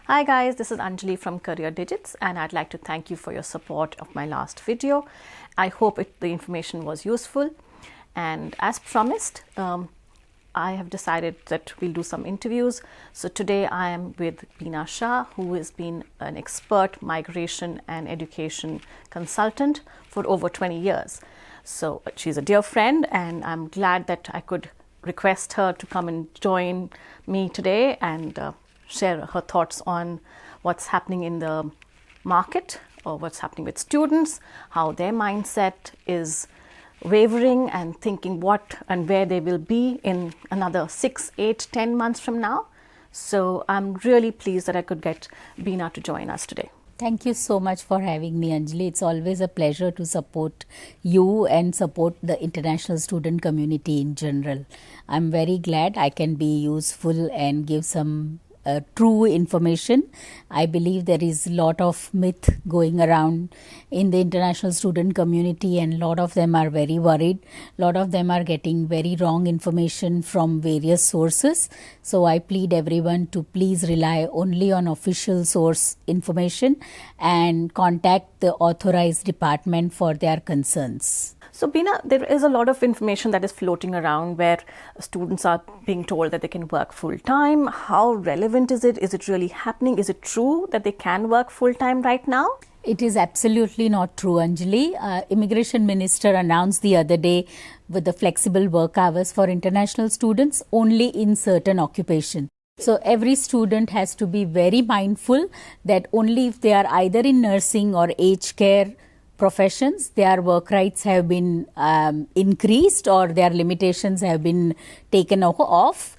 Hi guys, this is Anjali from Career Digits and I'd like to thank you for your support of my last video. I hope the information was useful, and as promised, I have decided that we'll do some interviews. So today I am with Bina Shah, who has been an expert migration and education consultant for over 20 years. So she's a dear friend and I'm glad that I could request her to come and join me today and share her thoughts on what's happening in the market or what's happening with students, how their mindset is wavering and thinking what and where they will be in another 6, 8, 10 months from now. So I'm really pleased that I could get Bina to join us today. Thank you so much for having me, Anjali. It's always a pleasure to support you and support the international student community in general. I'm very glad I can be useful and give some true information. I believe there is a lot of myth going around in the international student community and a lot of them are very worried. A lot of them are getting very wrong information from various sources. So I plead everyone to please rely only on official source information and contact the authorized department for their concerns. So Bina, there is a lot of information that is floating around where students are being told that they can work full time. How relevant is it? Is it really happening? Is it true that they can work full time right now? It is absolutely not true, Anjali. Immigration Minister announced the other day with the flexible work hours for international students only in certain occupations. So every student has to be very mindful that only if they are either in nursing or aged care professions, their work rights have been increased or their limitations have been taken off.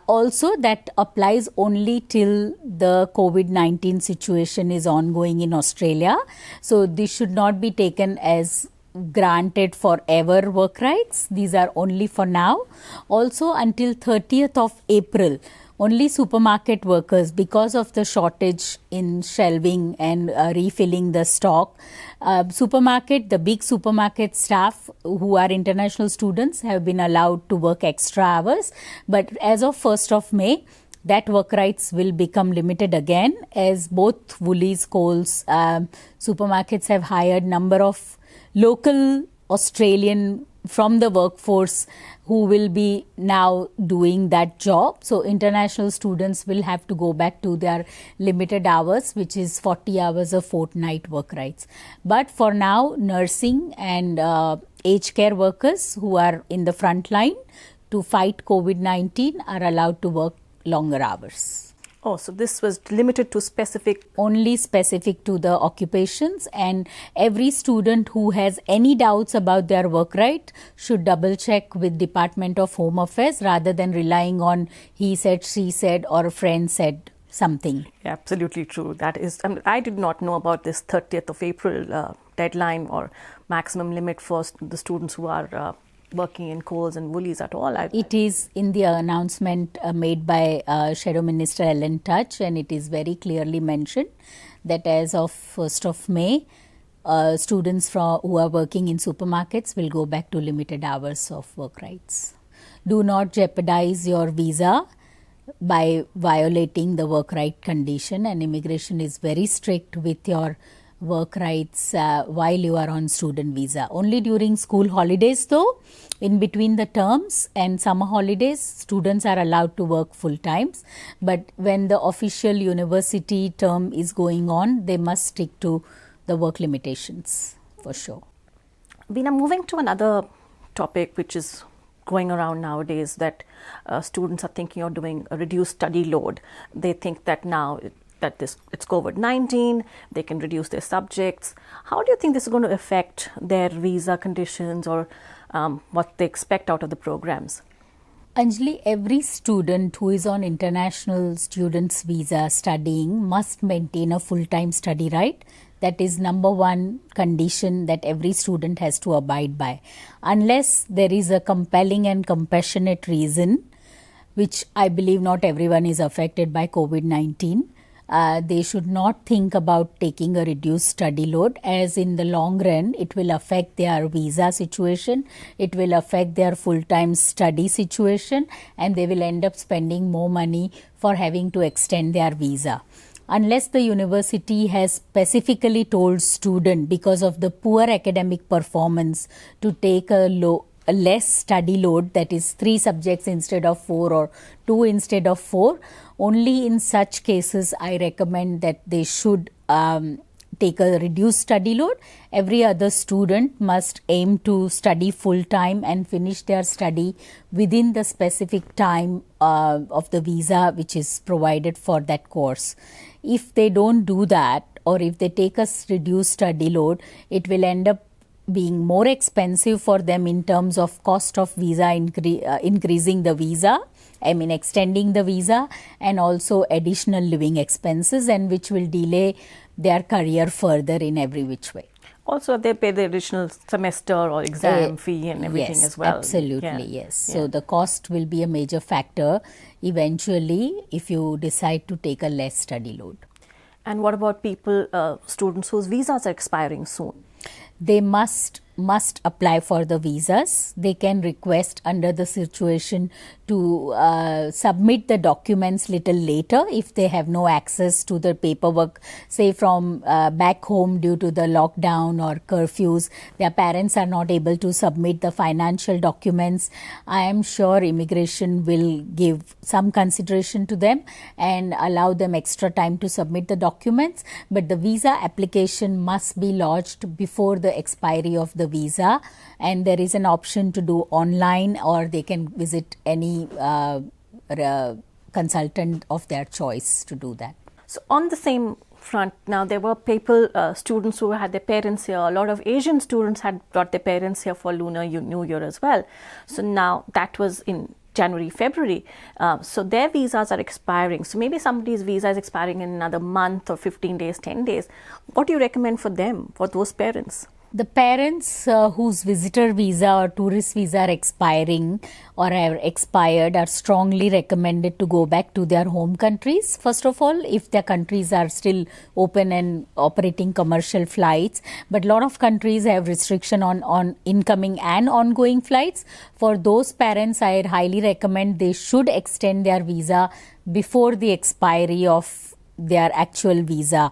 Also, that applies only till the COVID-19 situation is ongoing in Australia. So this should not be taken as granted forever work rights. These are only for now. Also, until 30th of April, only supermarket workers, because of the shortage in shelving and refilling the stock, the big supermarket staff who are international students have been allowed to work extra hours. But as of 1st of May, that work rights will become limited again, as both Woolies, Coles, supermarkets have hired number of local Australian from the workforce who will be now doing that job. So international students will have to go back to their limited hours, which is 40 hours a fortnight work rights. But for now, nursing and aged care workers who are in the front line to fight COVID-19 are allowed to work longer hours. Oh, so this was limited to only specific to the occupations, and every student who has any doubts about their work right should double check with Department of Home Affairs rather than relying on he said, she said or a friend said something. Yeah, absolutely true. That is, I did not know about this 30th of April deadline or maximum limit for the students who are working in Coles and Woolies at all. It is in the announcement made by Shadow Minister Ellen Touch, and it is very clearly mentioned that as of 1st of May, students who are working in supermarkets will go back to limited hours of work rights. Do not jeopardize your visa by violating the work right condition, and immigration is very strict with your work rights while you are on student visa. Only during school holidays though, in between the terms and summer holidays, students are allowed to work full times. But when the official university term is going on, they must stick to the work limitations for sure. Bina, moving to another topic which is going around nowadays, that students are thinking of doing a reduced study load. They think that now it's COVID-19, they can reduce their subjects. How do you think this is going to affect their visa conditions or what they expect out of the programs? Anjali, every student who is on international students visa studying must maintain a full-time study right. That is number one condition that every student has to abide by. Unless there is a compelling and compassionate reason, which I believe not everyone is affected by COVID-19, they should not think about taking a reduced study load, as in the long run it will affect their visa situation, it will affect their full-time study situation, and they will end up spending more money for having to extend their visa. unless the university has specifically told student because of the poor academic performance to take a less study load, that is 3 subjects instead of 4 or 2 instead of 4, only in such cases I recommend that they should take a reduced study load. Every other student must aim to study full time and finish their study within the specific time of the visa which is provided for that course. If they don't do that, or if they take a reduced study load, it will end up being more expensive for them in terms of cost of visa, increasing the visa, extending the visa, and also additional living expenses, and which will delay their career further in every which way. Also, they pay the additional semester or exam fee and everything yes, as well. Absolutely, yes. So the cost will be a major factor eventually if you decide to take a less study load. And what about people, students whose visas are expiring soon? They must apply for the visas. They can request under the situation to submit the documents little later if they have no access to the paperwork, say from back home due to the lockdown or curfews. Their parents are not able to submit the financial documents. I am sure immigration will give some consideration to them and allow them extra time to submit the documents, but the visa application must be lodged before the expiry of the visa, and there is an option to do online, or they can visit any consultant of their choice to do that. So on the same front, now there were students who had their parents here. A lot of Asian students had brought their parents here for Lunar New Year as well. So now that was in January, February. So their visas are expiring. So maybe somebody's visa is expiring in another month or 15 days, 10 days. What do you recommend for them, for those parents? The parents whose visitor visa or tourist visa are expiring or are expired are strongly recommended to go back to their home countries. First of all, if their countries are still open and operating commercial flights, but a lot of countries have restriction on incoming and ongoing flights. For those parents, I highly recommend they should extend their visa before the expiry of their actual visa.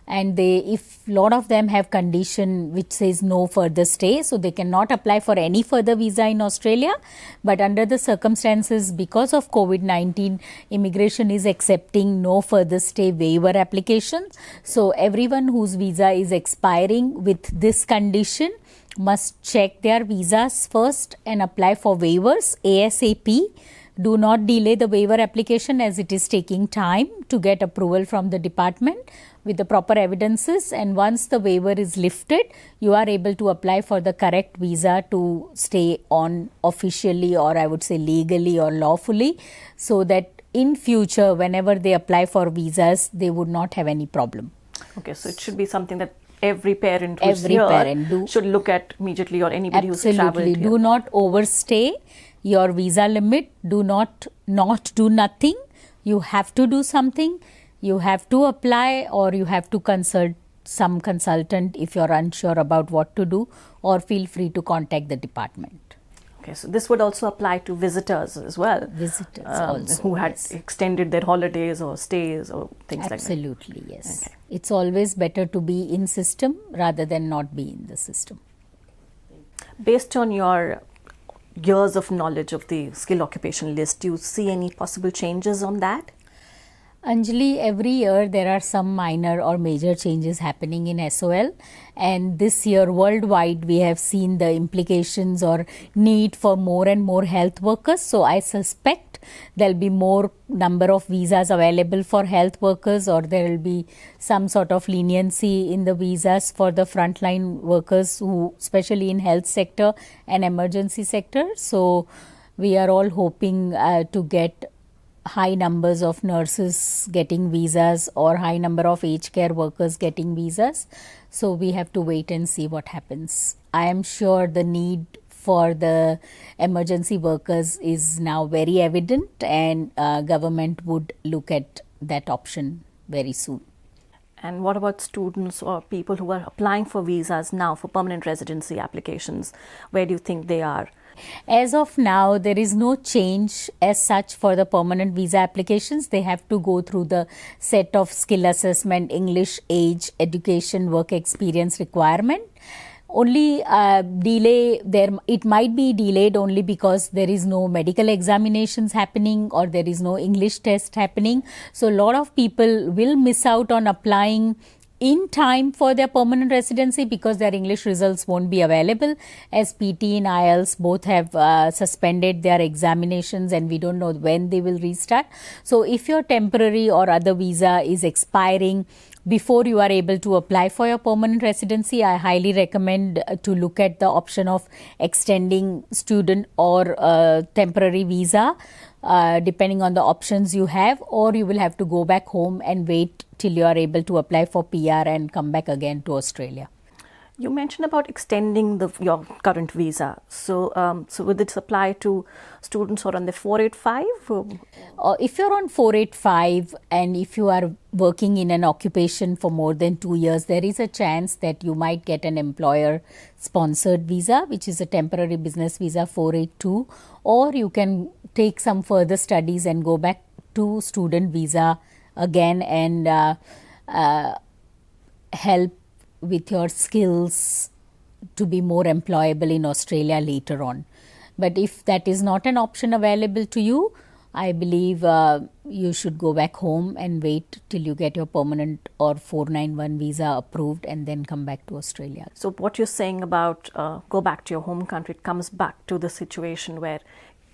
And if a lot of them have condition which says no further stay, so they cannot apply for any further visa in Australia. But under the circumstances, because of COVID-19, immigration is accepting no further stay waiver applications. So everyone whose visa is expiring with this condition must check their visas first and apply for waivers ASAP. Do not delay the waiver application, as it is taking time to get approval from the department with the proper evidences, and once the waiver is lifted, you are able to apply for the correct visa to stay on officially, or I would say legally or lawfully, so that in future whenever they apply for visas they would not have any problem. Okay, so it should be something that every parent who's here should look at immediately, or anybody who's traveled here. Do not overstay your visa limit. Do not do nothing. You have to do something. You have to apply, or you have to consult some consultant if you're unsure about what to do, or feel free to contact the department. Okay, so this would also apply to visitors as well. Visitors also. Who had extended their holidays or stays or things like that. Absolutely, yes. Okay. It's always better to be in system rather than not be in the system. Based on your years of knowledge of the skill occupation list, do you see any possible changes on that? Anjali, every year there are some minor or major changes happening in SOL, and this year worldwide we have seen the implications or need for more and more health workers. So I suspect there will be more number of visas available for health workers, or there will be some sort of leniency in the visas for the frontline workers who, especially in health sector and emergency sector. So we are all hoping to get high numbers of nurses getting visas, or high number of aged care workers getting visas. So we have to wait and see what happens. I am sure the need for the emergency workers is now very evident, and government would look at that option very soon. And what about students or people who are applying for visas now for permanent residency applications? Where do you think they are? As of now, there is no change as such for the permanent visa applications. They have to go through the set of skill assessment, English, age, education, work experience requirement. Only delay there, it might be delayed only because there is no medical examinations happening or there is no English test happening. So a lot of people will miss out on applying in time for their permanent residency because their English results won't be available, as PT and IELTS both have suspended their examinations and we don't know when they will restart. So if your temporary or other visa is expiring before you are able to apply for your permanent residency, I highly recommend to look at the option of extending student or temporary visa, depending on the options you have, or you will have to go back home and wait till you are able to apply for PR and come back again to Australia. You mentioned about extending your current visa. So, so would this apply to students who are on the 485? If you're on 485 and if you are working in an occupation for more than 2 years, there is a chance that you might get an employer-sponsored visa, which is a temporary business visa 482, or you can take some further studies and go back to student visa again and help with your skills to be more employable in Australia later on. But if that is not an option available to you, I believe you should go back home and wait till you get your permanent or 491 visa approved and then come back to Australia. So what you're saying about go back to your home country, it comes back to the situation where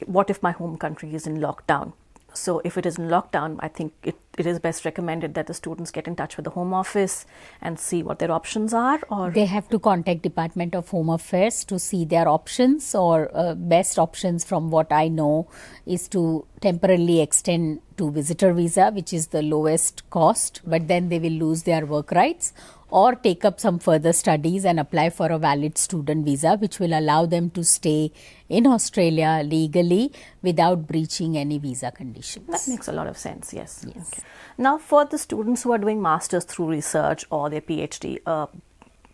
what if my home country is in lockdown? So if it is in lockdown, I think it is best recommended that the students get in touch with the Home Office and see what their options are, or they have to contact Department of Home Affairs to see their options, or best options from what I know is to temporarily extend to visitor visa, which is the lowest cost, but then they will lose their work rights, or take up some further studies and apply for a valid student visa, which will allow them to stay in Australia legally without breaching any visa conditions. That makes a lot of sense, yes. Yes. Okay. Now, for the students who are doing masters through research or their PhD, a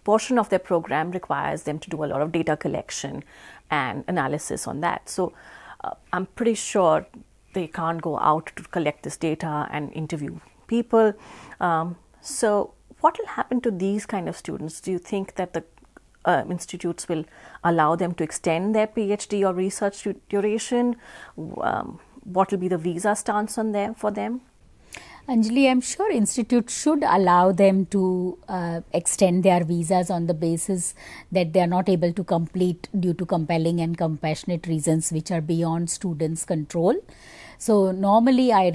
portion of their program requires them to do a lot of data collection and analysis on that. So I'm pretty sure they can't go out to collect this data and interview people. So what will happen to these kind of students? Do you think that the institutes will allow them to extend their PhD or research duration? What will be the visa stance on them for them? Anjali, I'm sure institutes should allow them to extend their visas on the basis that they are not able to complete due to compelling and compassionate reasons which are beyond students' control. So normally I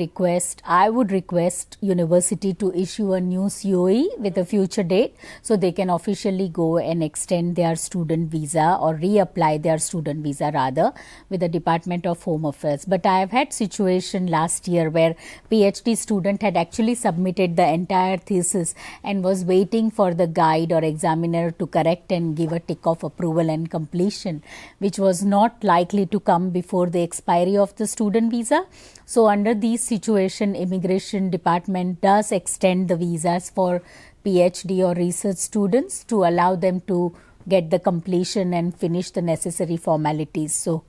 would request university to issue a new COE with a future date so they can officially go and extend their student visa or reapply their student visa rather with the Department of Home Affairs. But I have had situation last year where PhD student had actually submitted the entire thesis and was waiting for the guide or examiner to correct and give a tick of approval and completion, which was not likely to come before the expiry of the student visa. So under these situation, Immigration Department does extend the visas for PhD or research students to allow them to get the completion and finish the necessary formalities. So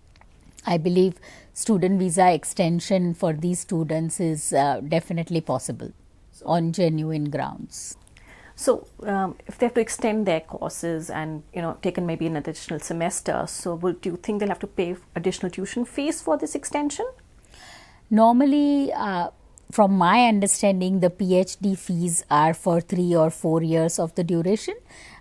I believe student visa extension for these students is definitely possible on genuine grounds. So if they have to extend their courses and taken maybe an additional semester, so do you think they'll have to pay additional tuition fees for this extension? Normally, from my understanding, the PhD fees are for 3 or 4 years of the duration.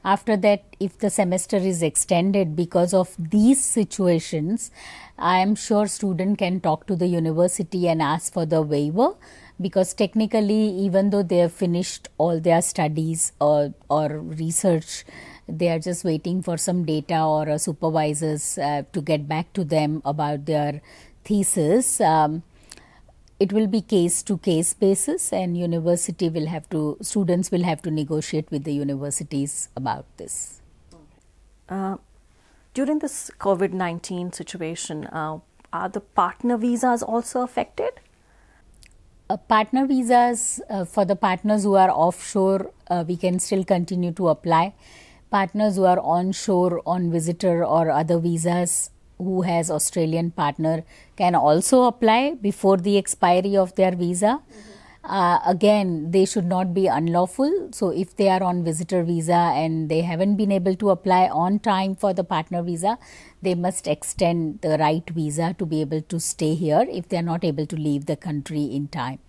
After that, if the semester is extended because of these situations, I am sure student can talk to the university and ask for the waiver, because technically, even though they have finished all their studies or research, they are just waiting for some data or supervisors to get back to them about their thesis. It will be case to case basis, and students will have to negotiate with the universities about this. During this COVID-19 situation, are the partner visas also affected? Partner visas, for the partners who are offshore, we can still continue to apply. Partners who are onshore on visitor or other visas, who has Australian partner can also apply before the expiry of their visa. Again, they should not be unlawful. So if they are on visitor visa and they haven't been able to apply on time for the partner visa, they must extend the right visa to be able to stay here if they are not able to leave the country in time.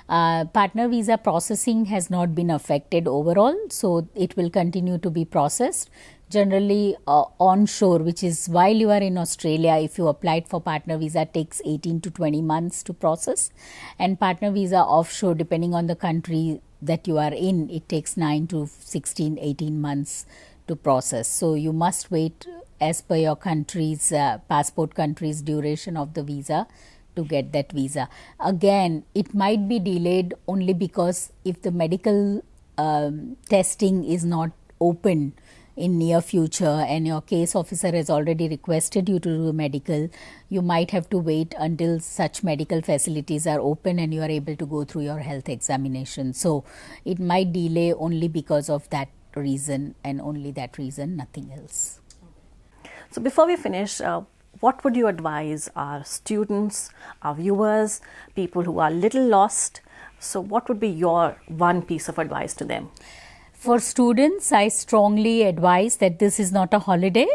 Partner visa processing has not been affected overall, so it will continue to be processed. Generally onshore, which is while you are in Australia, if you applied for partner visa, takes 18 to 20 months to process, and partner visa offshore, depending on the country that you are in, it takes 9 to 16, 18 months to process. So you must wait as per your country's passport country's duration of the visa to get that visa. Again, it might be delayed only because if the medical testing is not open in near future and your case officer has already requested you to do medical, you might have to wait until such medical facilities are open and you are able to go through your health examination. So it might delay only because of that reason and only that reason, nothing else. So before we finish, what would you advise our students, our viewers, people who are a little lost? So what would be your one piece of advice to them? For students, I strongly advise that this is not a holiday.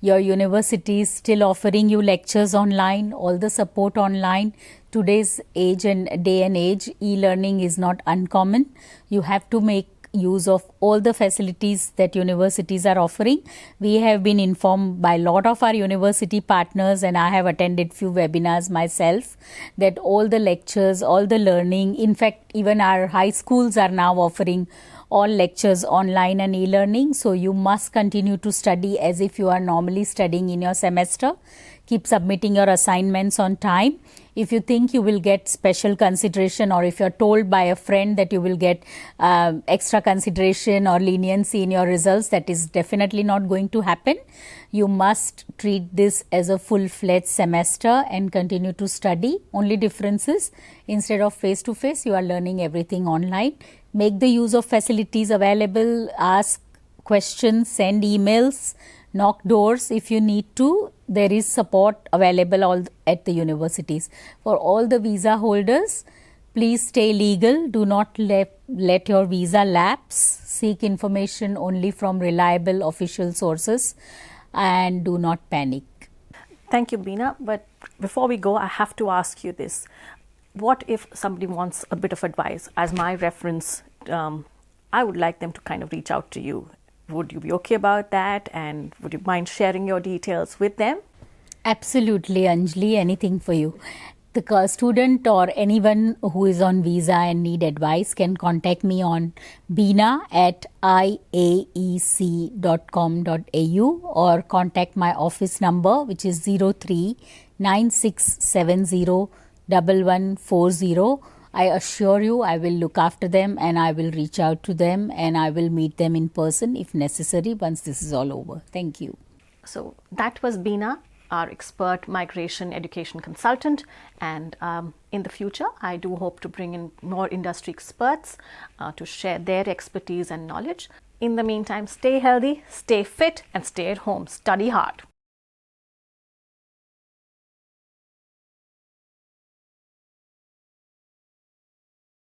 Your university is still offering you lectures online, all the support online. Today's age and day and age, e-learning is not uncommon. You have to make use of all the facilities that universities are offering. We have been informed by a lot of our university partners, and I have attended few webinars myself, that all the lectures, all the learning, in fact even our high schools are now offering all lectures online and e-learning. So you must continue to study as if you are normally studying in your semester. Keep submitting your assignments on time. If you think you will get special consideration, or if you're told by a friend that you will get extra consideration or leniency in your results, that is definitely not going to happen. You must treat this as a full-fledged semester and continue to study. Only difference is, instead of face-to-face, you are learning everything online. Make the use of facilities available, ask questions, send emails, knock doors if you need to. There is support available at the universities. For all the visa holders, please stay legal. Do not let your visa lapse. Seek information only from reliable official sources and do not panic. Thank you, Bina. But before we go, I have to ask you this. What if somebody wants a bit of advice? As my reference, I would like them to kind of reach out to you. Would you be okay about that? And would you mind sharing your details with them? Absolutely, Anjali, anything for you. The student or anyone who is on visa and need advice can contact me on bina@iaec.com.au or contact my office number, which is 03-9670-1140. I assure you I will look after them and I will reach out to them and I will meet them in person if necessary once this is all over. Thank you. So that was Bina, our expert migration education consultant, and in the future I do hope to bring in more industry experts to share their expertise and knowledge. In the meantime, stay healthy, stay fit and stay at home. Study hard.